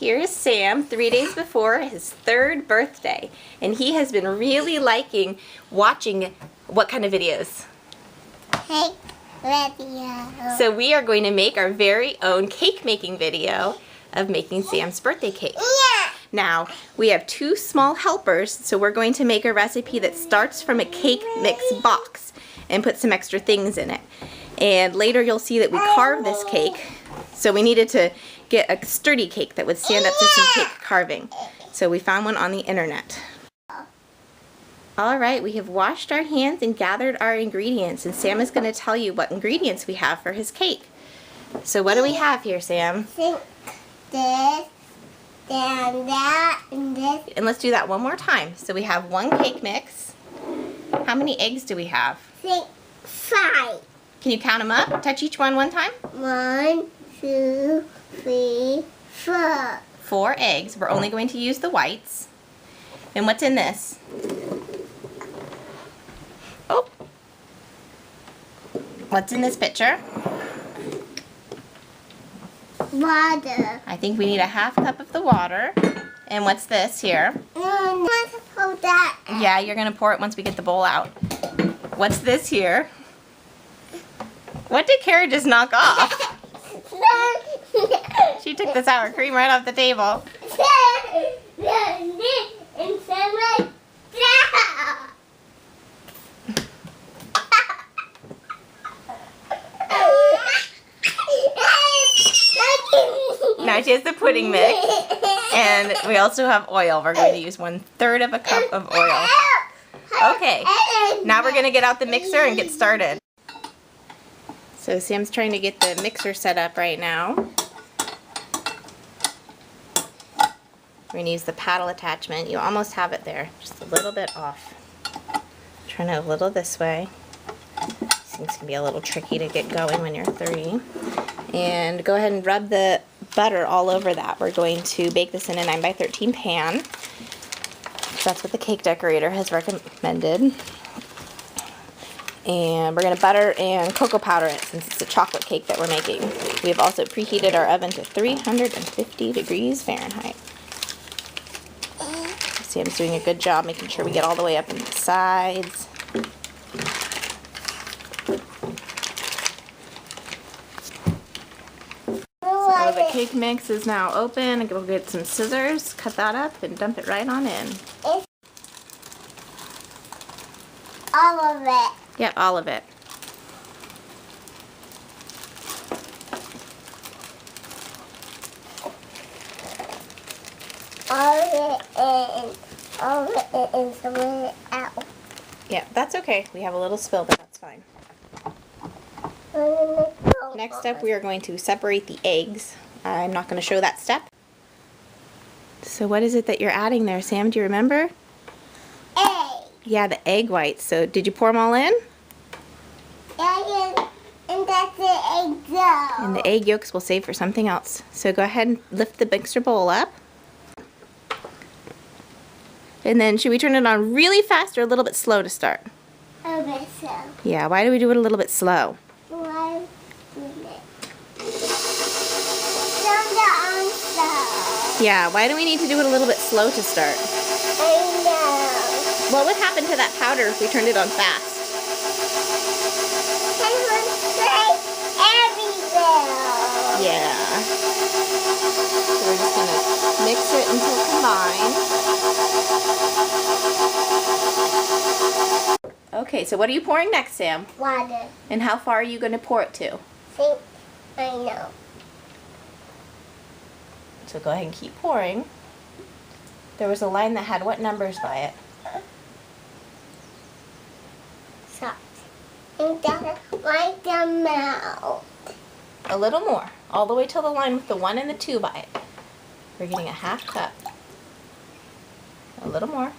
Here's Sam 3 days before his third birthday, and he has been really liking watching what kind of videos? Cake video. So we are going to make our very own cake making video of making Sam's birthday cake. Yeah. Now, we have 2 small helpers, so we're going to make a recipe that starts from a cake mix box and put some extra things in it. And later you'll see that we carved this cake, so we needed to get a sturdy cake that would stand up to some cake carving. So we found one on the internet. Alright, we have washed our hands and gathered our ingredients, and Sam is going to tell you what ingredients we have for his cake. So what do we have here, Sam? Think this, then that, and this. And let's do that one more time. So we have 1 cake mix. How many eggs do we have? Think 5. Can you count them up? Touch each one time. 1, 2, 3, 4. 4 eggs. We're only going to use the whites. And what's in this? Oh. What's in this pitcher? Water. I think we need a 1/2 cup of the water. And what's this here? No, not to pull that. Yeah, you're going to pour it once we get the bowl out. What's this here? What did Kara just knock off? She took the sour cream right off the table. Now she has the pudding mix, and we also have oil. We're going to use 1/3 of a cup of oil. Okay, now we're going to get out the mixer and get started. So Sam's trying to get the mixer set up right now. We're going to use the paddle attachment. You almost have it there, just a little bit off. Turn it a little this way. These things can be a little tricky to get going when you're 3. And go ahead and rub the butter all over that. We're going to bake this in a 9x13 pan. That's what the cake decorator has recommended. And we're going to butter and cocoa powder it since it's a chocolate cake that we're making. We have also preheated our oven to 350 degrees Fahrenheit. Sam's doing a good job making sure we get all the way up in the sides. So the cake mix is now open. I'm going to get some scissors, cut that up, and dump it right on in. All of it. Yep, all of it. All of it and some of it out. Yeah, that's okay. We have a little spill, but that's fine. Next up, we are going to separate the eggs. I'm not going to show that step. So what is it that you're adding there, Sam? Do you remember? Egg. Yeah, the egg whites. So did you pour them all in? And that's the egg yolk. And the egg yolks we'll save for something else. So go ahead and lift the mixer bowl up. And then should we turn it on really fast or a little bit slow to start? A bit slow. Yeah, why do we do it a little bit slow? Why did it? Turn it on slow. Yeah, why do we need to do it a little bit slow to start? I know. What would happen to that powder if we turned it on fast? It would stay everywhere. Yeah. So we're just going to mix it until combined. Okay, so what are you pouring next, Sam? Water. And how far are you going to pour it to? Think I know. So go ahead and keep pouring. There was a line that had what numbers by it? Soft. And that's like the mouth. A little more. All the way till the line with the 1 and the 2 by it. We're getting a 1/2 cup. A little more.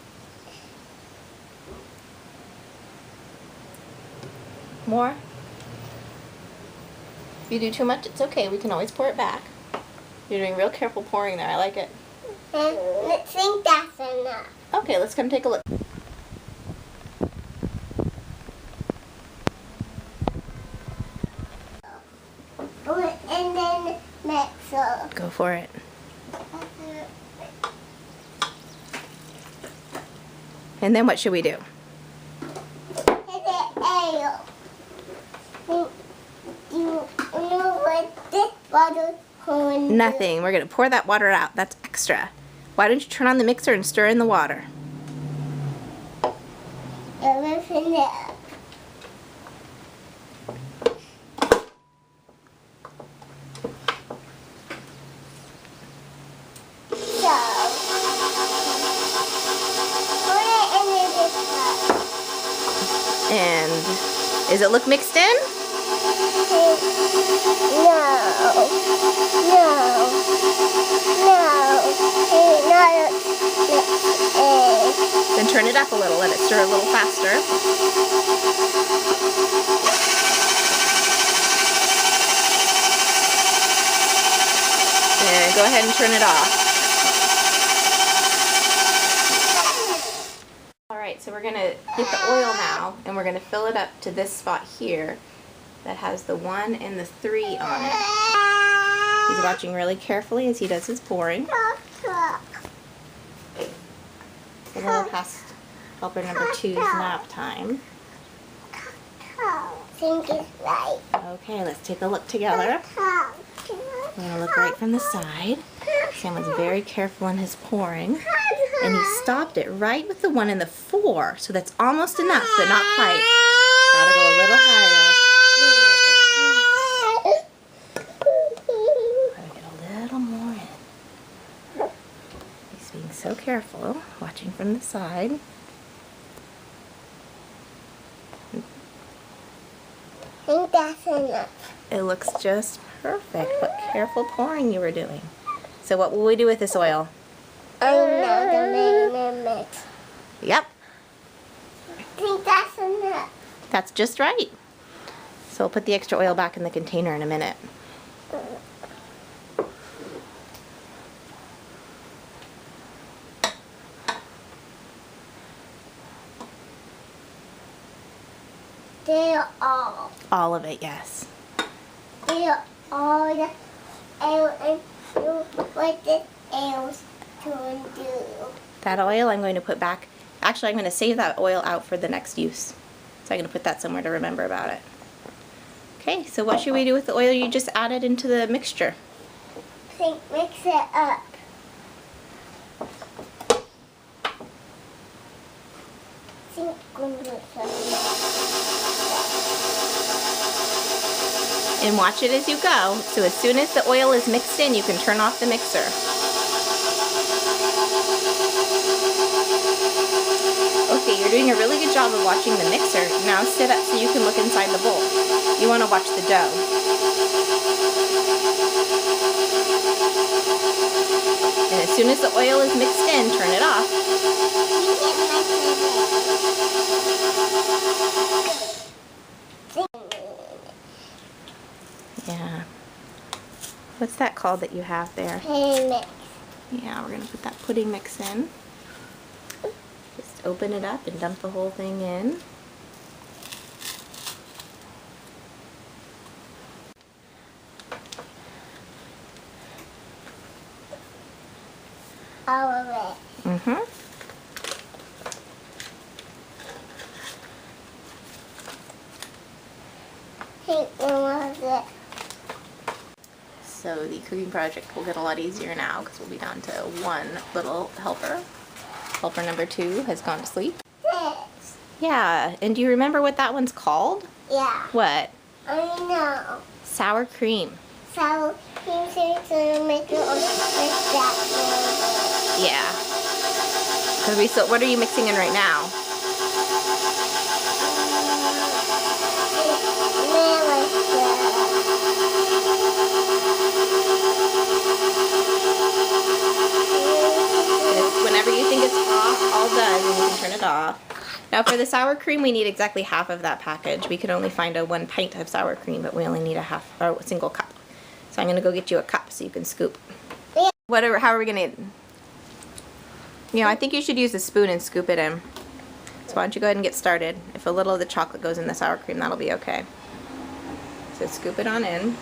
More. If you do too much, it's okay. We can always pour it back. You're doing real careful pouring there. I like it. And I think that's enough. Okay, let's come take a look. And then mix up. Go for it. And then what should we do? It's an ale. You know what this bottle holds? Nothing. We're going to pour that water out. That's extra. Why don't you turn on the mixer and stir in the water? Everything up. So, put it in this cup. And does it look mixed in? No. Then turn it up a little. Let it stir a little faster. And go ahead and turn it off. Alright, so we're going to get the oil now, and we're going to fill it up to this spot here that has the 1 and the 3 on it. He's watching really carefully as he does his pouring. A little past helper number 2's nap time. Think it's right. Okay, let's take a look together. We're going to look right from the side. Sam was very careful in his pouring. And he stopped it right with the 1 and the 4. So that's almost enough, but not quite. Gotta go a little higher. Gotta get a little more in. He's being so careful, watching from the side. I think that's enough. It looks just perfect. What careful pouring you were doing. So what will we do with this oil? The mix. Yep, I think that's enough. that's just right. So we'll put the extra oil back in the container in a minute. They're all. All of it, yes. They're all the ale and do what the ales to do. That oil I'm going to put back. Actually, I'm going to save that oil out for the next use. So I'm going to put that somewhere to remember about it. Okay, so what should we do with the oil you just added into the mixture? Think mix it up. Think And watch it as you go. So as soon as the oil is mixed in, you can turn off the mixer. Okay, you're doing a really good job of watching the mixer. Now sit up so you can look inside the bowl. You want to watch the dough. And as soon as the oil is mixed in, turn it off. Yeah. What's that called that you have there? Pudding mix. Yeah, we're going to put that pudding mix in. Just open it up and dump the whole thing in. All of it. Mm-hmm. Think more of it. So the cooking project will get a lot easier now because we'll be down to 1 little helper. Helper number 2 has gone to sleep. This. Yeah, and do you remember what that one's called? Yeah. What? I know. Sour cream. So, you to make it like that. Yeah. Because we still, what are you mixing in right now? Whenever you think it's all done, you can turn it off. Now for the sour cream, we need exactly half of that package. We could only find a 1 pint of sour cream, but we only need a single cup. So I'm gonna go get you a cup so you can scoop. Yeah. How are we gonna, I think you should use a spoon and scoop it in. So why don't you go ahead and get started. If a little of the chocolate goes in the sour cream, that'll be okay. So scoop it on in.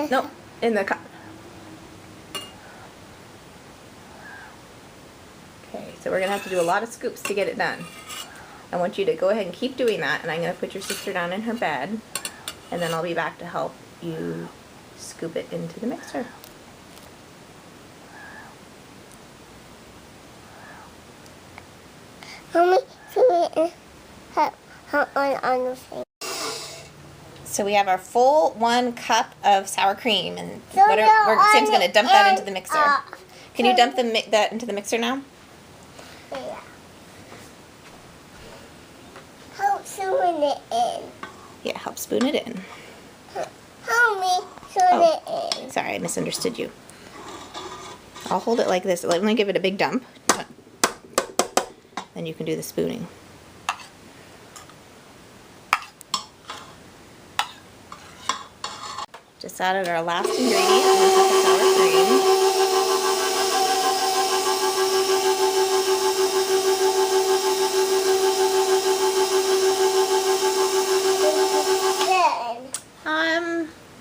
No, in the cup. So we're gonna have to do a lot of scoops to get it done. I want you to go ahead and keep doing that, and I'm gonna put your sister down in her bed, and then I'll be back to help you scoop it into the mixer. Mommy, on the face. So we have our full 1 cup of sour cream, and So Sam's gonna dump that into the mixer. Can you so- dump that into the mixer now? Yeah. Help spoon it in. Yeah, help spoon it in. Help me spoon it in. Sorry, I misunderstood you. I'll hold it like this. Let me give it a big dump. Then you can do the spooning. Just added our last ingredient, 1 cup of sour cream.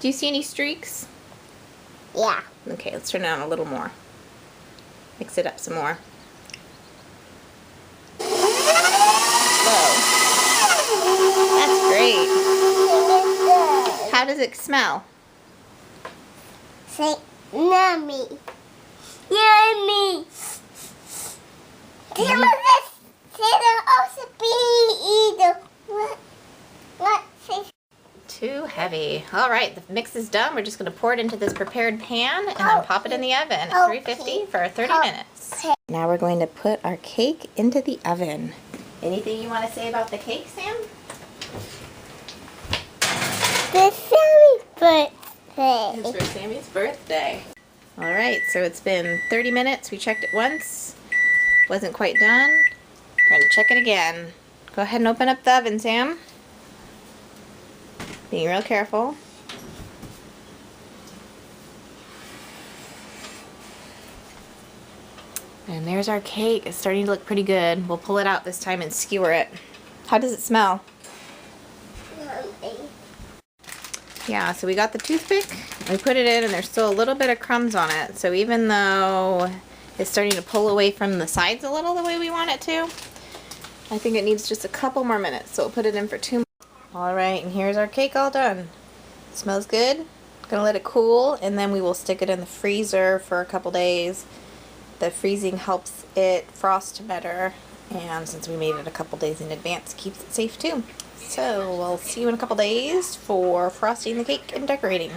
Do you see any streaks? Yeah. Okay, let's turn it on a little more. Mix it up some more. Whoa. That's great. How does it smell? Say, yummy. Yummy. Some of this should also be either. What? Too heavy. All right, the mix is done. We're just going to pour it into this prepared pan and then pop it in the oven at 350 for 30 minutes. Now we're going to put our cake into the oven. Anything you want to say about the cake, Sam? The Sammy's birthday. It's for Sammy's birthday. All right, so it's been 30 minutes. We checked it once. Wasn't quite done. We're going to check it again. Go ahead and open up the oven, Sam. Being real careful. And there's our cake. It's starting to look pretty good. We'll pull it out this time and skewer it. How does it smell? Yummy. Yeah, so we got the toothpick. We put it in and there's still a little bit of crumbs on it. So even though it's starting to pull away from the sides a little the way we want it to, I think it needs just a couple more minutes. So we'll put it in for 2 more. Alright, and here's our cake all done. It smells good. Gonna let it cool, and then we will stick it in the freezer for a couple days. The freezing helps it frost better, and since we made it a couple days in advance, keeps it safe too. So we'll see you in a couple days for frosting the cake and decorating.